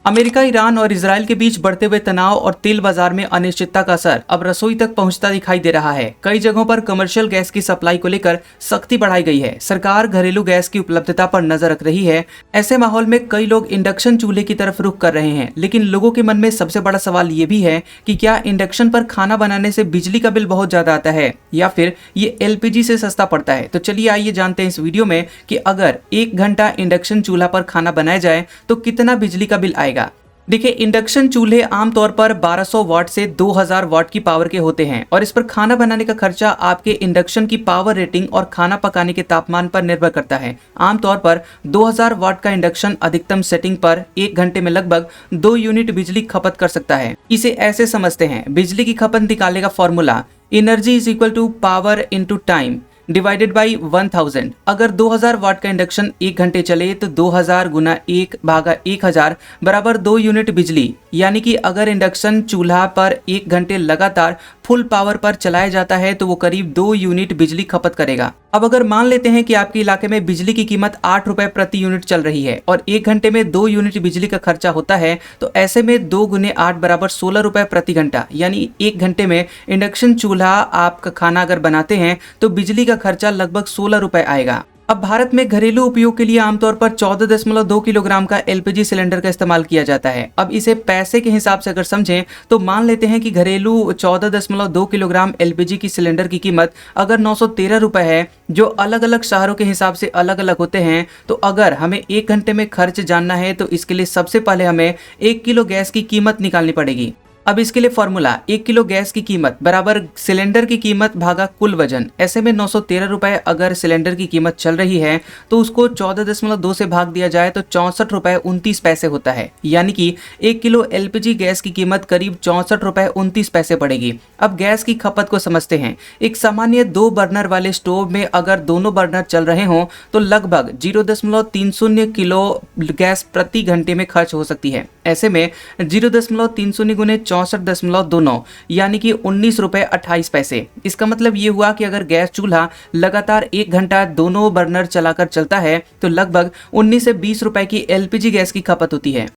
America, Iran और Israel के बीच बढ़ते हुए तनाव और तेल बाजार में अनिश्चितता का असर अब रसोई तक पहुंचता दिखाई दे रहा है। कई जगहों पर कमर्शियल गैस की सप्लाई को लेकर सख्ती बढ़ाई गई है। सरकार घरेलू गैस की उपलब्धता पर नजर रख रही है। ऐसे माहौल में कई लोग इंडक्शन चूल्हे की तरफ रुख कर रहे हैं, लेकिन लोगों के मन में सबसे बड़ा सवाल ये भी है कि क्या इंडक्शन पर खाना बनाने से बिजली का बिल बहुत ज्यादा आता है या फिर ये एलपीजी से सस्ता पड़ता है। तो चलिए आइए जानते हैं इस वीडियो में कि अगर 1 घंटा इंडक्शन चूल्हा पर खाना बनाया जाए तो कितना बिजली का बिल आएगा। देखिए, इंडक्शन चूल्हे आमतौर पर 1200 वाट से 2000 वाट की पावर के होते हैं और इस पर खाना बनाने का खर्चा आपके इंडक्शन की पावर रेटिंग और खाना पकाने के तापमान पर निर्भर करता है। आमतौर पर 2000 वाट का इंडक्शन अधिकतम सेटिंग पर 1 घंटे में लगभग 2 यूनिट बिजली खपत कर सकता है। इसे ऐसे समझते हैं, बिजली की खपत निकालने का formula energy is equal to power into time divided by 1000। अगर 2000 वाट का इंडक्शन 1 घंटे चले तो 2000 गुना 1 भागा 1000 बराबर 2 यूनिट बिजली। यानी कि अगर इंडक्शन चूल्हा पर 1 घंटे लगातार फुल पावर पर चलाया जाता है तो वो करीब 2 यूनिट बिजली खपत करेगा। अब अगर मान लेते हैं कि आपके इलाके में बिजली की कीमत 8 रुपए प्रति यूनिट चल रही है और 1 घंटे में 2 यूनिट बिजली का खर्चा होता है, तो ऐसे में 2 गुने 8 बराबर 16 रुपए प्रति घंटा। यानी 1 घंटे में इंडक्शन चूल्हा आपका खाना अगर बनाते हैं तो बिजली का खर्चा लगभग 16 रुपए आएगा। अब भारत में घरेलू उपयोग के लिए आमतौर पर 14.2 किलोग्राम का एलपीजी सिलेंडर का इस्तेमाल किया जाता है। अब इसे पैसे के हिसाब से अगर समझें तो मान लेते हैं कि घरेलू 14.2 किलोग्राम एलपीजी की सिलेंडर की कीमत अगर 913 रुपए है, जो अलग अलग शहरों के हिसाब से अलग अलग होते हैं। तो अगर हमें 1 घंटे में खर्च जानना है तो इसके लिए सबसे पहले हमें 1 किलो गैस की कीमत निकालनी पड़ेगी। अब इसके लिए फॉर्मूला 1 किलो गैस की कीमत बराबर सिलेंडर की कीमत भागा कुल वजन। ऐसे में 913 रुपए अगर सिलेंडर की कीमत चल रही है तो उसको 14.2 से भाग दिया जाए तो 64 रुपए 29 पैसे होता है। यानी कि 1 किलो एलपीजी गैस की कीमत करीब 64 रुपए 29 पैसे पड़ेगी। अब गैस की खपत को समझते हैं। एक सामान्य 2 बर्नर वाले स्टोव में अगर दोनों बर्नर चल रहे हों तो लगभग 0.30 किलो गैस प्रति घंटे में खर्च हो सकती है। ऐसे में 0.30 गुने 64.29 यानी कि 19 रुपए 28 पैसे। इसका मतलब ये हुआ कि अगर गैस चूल्हा लगातार 1 घंटा दोनों बर्नर चलाकर चलता है तो लगभग 19 से 20 रुपए की एलपीजी गैस की खपत होती है।